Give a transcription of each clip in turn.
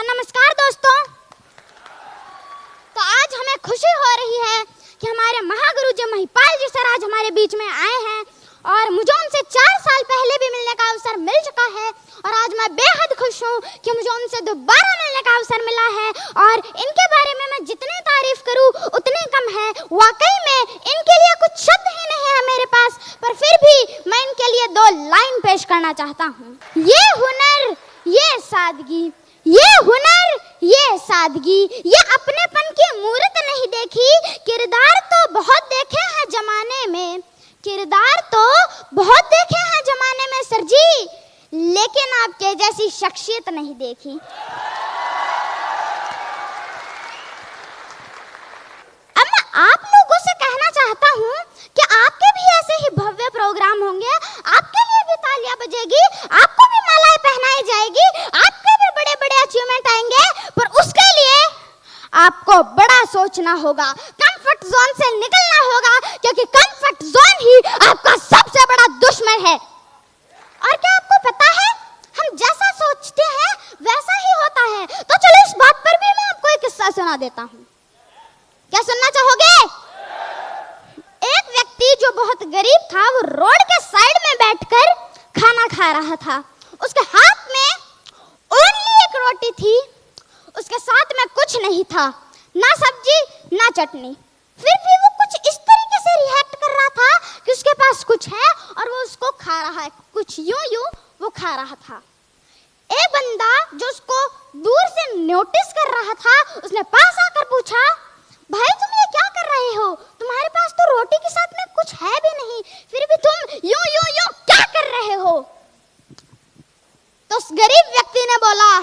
नमस्कार दोस्तों। तो आज हमें खुशी हो रही है कि हमारे महागुरु जी महिपाल जी सर आज हमारे बीच में आए हैं और मुझे उनसे 4 साल पहले भी मिलने का अवसर मिल चुका है और आज मैं बेहद खुश हूँ कि मुझे उनसे दोबारा मिलने का अवसर मिला है और इनके बारे में मैं जितनी तारीफ करूँ उतनी कम है। वाकई में इनके लिए कुछ शब्द ही नहीं है मेरे पास, पर फिर भी मैं इनके लिए 2 लाइन पेश करना चाहता हूँ। ये हुनर, ये सादगी, ये हुनर, ये सादगी, ये अपनेपन की मूरत नहीं देखी, किरदार तो बहुत देखे हैं जमाने में, किरदार तो बहुत देखे हैं जमाने में सर जी, लेकिन आपके जैसी शख्सियत नहीं देखी। अब मैं आप लोगों से कहना चाहता हूँ कि आपके भी ऐसे ही भव्य प्रोग्राम होंगे, आपके लिए भी तालियां बजेगी, आपको भी मालाएं पहनाई जाएगी, आपके भी बड़े बड़े अचीवमेंट आएंगे, पर उसके लिए आपको बड़ा सोचना होगा, कंफर्ट जोन से निकलना होगा, क्योंकि कंफर्ट जोन ही आपका सबसे बड़ा दुश्मन है। और क्या आपको पता है, हम जैसा सोचते हैं वैसा ही होता है। तो चलो इस बात पर भी मैं आपको एक किस्सा सुना देता हूँ। क्या सुनना चाहोगे? एक व्यक्ति जो बहुत गरीब था, वो रोड के साइड में बैठकर खाना खा रहा था। उसके हाथ में ओनली एक रोटी थी, उसके साथ में कुछ नहीं था, ना सब्जी ना चटनी। फिर भी वो कुछ इस तरीके से रिएक्ट कर रहा था कि उसके पास कुछ है और वो उसको खा रहा है, कुछ यूं वो खा रहा था। एक बंदा जो उसको दूर से नोटिस कर रहा था, उसने पास आकर पूछा, भाई तुम ये क्या कर रहे हो? तुम्हारे पास तो रोटी के साथ में कुछ है भी नहीं, फिर भी तुम यूं क्या कर रहे हो? तो उस गरीब व्यक्ति ने बोला,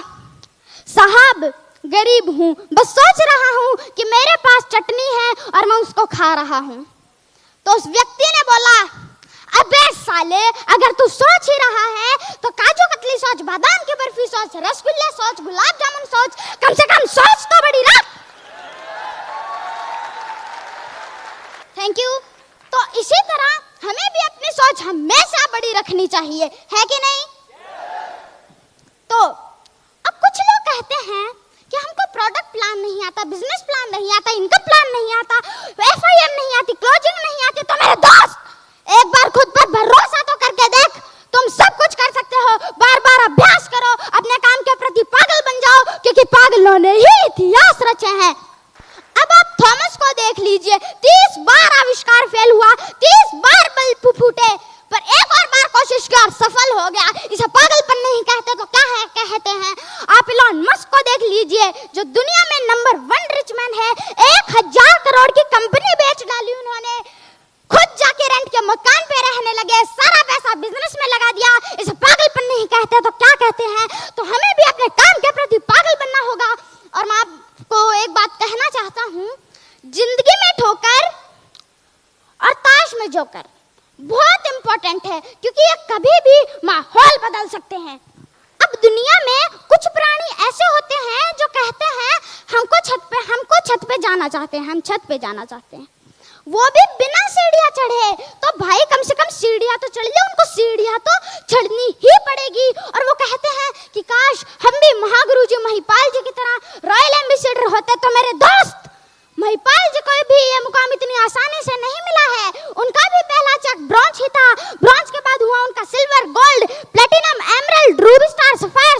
साहब गरीब हूँ, बस सोच रहा हूँ कि मेरे पास चटनी है और मैं उसको खा रहा हूँ। तो उस व्यक्ति ने बोला, अबे साले, अगर तू सोच ही रहा है तो काजू कतली सोच, बादाम की बर्फी सोच, रसगुल्ले सोच, गुलाब जामुन सोच, कम से कम सोच तो बड़ी रख। Thank you. तो इसी तरह हमें भी अपनी सोच हमेशा बड़ी रखनी चाहिए, है कि नहीं? तो अब कुछ लोग कहते हैं कि हमको प्रोडक्ट प्लान नहीं आता, बिजनेस प्लान नहीं आता, इनकम प्लान नहीं आता, FIM नहीं आती, क्लोजिंग नहीं आती। तो मेरे दोस्त, एक बार खुद पर भरोसा तो करके देख, तुम सब कुछ कर सकते हो। बार बार अभ्यास करो, अपने काम के प्रति पागल बन जाओ, क्योंकि पागलों ने ही इतिहास रचे हैं। अब आप थॉमस को देख लीजिए, 30 बार आविष्कार फेल हुआ, 30 बार बल्ब फूटे, पर एक और बार कोशिश की और सफल हो गया। इसे पागलपन नहीं कहते तो क्या है कहते हैं? आप इलॉन मस्क को देख लीजिए, जो दुनिया में नंबर 1 रिच मैन है, 1000 करोड़ की कंपनी बेच डाली उन्होंने, खुद जाके रेंट के मकान पे रहने लगे, सारा पैसा बिजनेस में लगा दिया। इसे पागलपन नहीं कहते तो क्या कहते हैं? तो हमें भी अपने काम के प्रति पागल बनना होगा। और मैं आपको एक बात कहना चाहता हूँ, जिंदगी में ठोकर और ताश में जोकर बहुत इंपॉर्टेंट है, क्योंकि ये कभी भी माहौल बदल सकते हैं। अब दुनिया में कुछ प्राणी ऐसे होते हैं जो कहते हैं हमको छत पे जाना चाहते हैं, हम छत पे जाना चाहते हैं, वो भी बिना सीढ़ियां चढ़े। तो भाई कम से कम सीढ़ियां तो चढ़ ले, उनको सीढ़ियां तो चढ़नी ही पड़ेगी। और वो कहते हैं कि काश हम भी महागुरु जी महिपाल जी की तरह रॉयल एम्बेसडर होते। तो मेरे दोस्त, महिपाल जी को भी ये मुकाम इतनी आसानी से नहीं मिला है। उनका भी पहला चेक ब्रॉन्ज ही था, ब्रॉन्ज के बाद हुआ उनका silver, gold, platinum, emerald, Ruby star sapphire,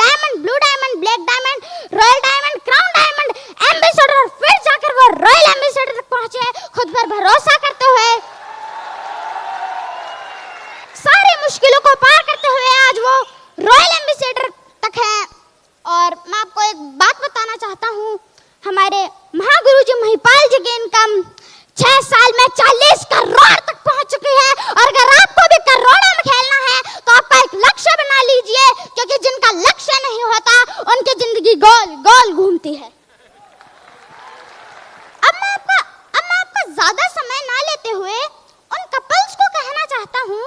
diamond, blue diamond, black diamond, royal diamond, crown diamond, ambassador, और फिर जाकर वो रॉयल एम्बेसडर तक पहुंचे, खुद पर भरोसा करते हुए, सारी मुश्किलों को पार करते हुए आज वो रॉयल एम्बेसडर तक है। और मैं आपको एक बात बताना चाहता हूँ, हमारे महागुरु जी महिपाल जी की इनकम 6 साल में 40 करोड़ तक पहुंच चुकी है। और अगर आपको भी करोड़ों में खेलना है तो आपका एक लक्ष्य बना लीजिए, क्योंकि जिनका लक्ष्य नहीं होता उनकी जिंदगी गोल गोल घूमती है। अब मैं आपका ज्यादा समय ना लेते हुए उन कपल्स को कहना चाहता हूँ,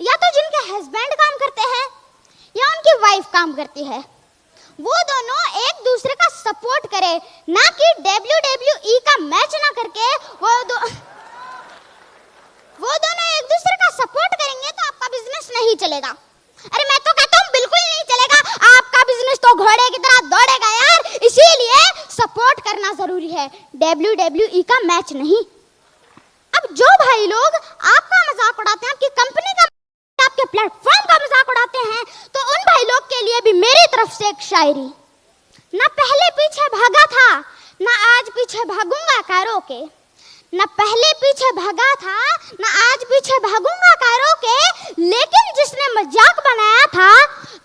या तो जिनके हस्बैंड काम करते हैं या उनकी वाइफ काम करती है, वो दोनों एक दूसरे का सपोर्ट करे, ना कि WWE का मैच ना करके वो दोनों एक दूसरे का सपोर्ट करेंगे तो आपका बिजनेस नहीं चलेगा। अरे मैं तो कहता हूँ बिल्कुल नहीं चलेगा। आपका बिजनेस तो घोड़े की तरह जरूरी है, WWE का मैच नहीं। अब जो भाई लोग आपका मजाक उड़ाते हैं, आपकी कंपनी का, आपके प्लेटफॉर्म का मजाक उड़ाते हैं, तो उन भाई लोग के लिए भी मेरी तरफ से एक शायरी। ना पहले पीछे भागा था, ना आज पीछे भागूंगा कारों के। ना पहले पीछे भागा था, ना आज पीछे भागूंगा कारों के, लेकिन जिसने मजाक बनाया था,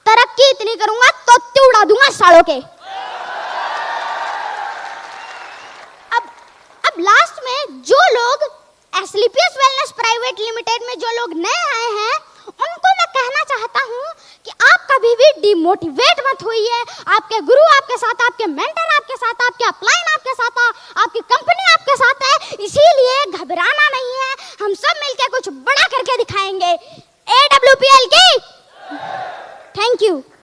तरक्की इतनी करूंगा तो उड़ा दूंगा सालों के। अब लास्ट में जो लोग एस्क्लेपियस वेलनेस प्राइवेट लिमिटेड में जो लोग नए आए हैं, उनको मैं कहना चाहता हूं कि आप कभी भी डिमोटिवेट मत होइए। आपके गुरु आपके साथ, आपके मेंटर आपके साथ, आपके अपलाइन आपके साथ, आपकी कंपनी आपके साथ है, इसीलिए घबराना नहीं है। हम सब मिलकर कुछ बड़ा करके दिखाएंगे। AWPL की थैंक यू।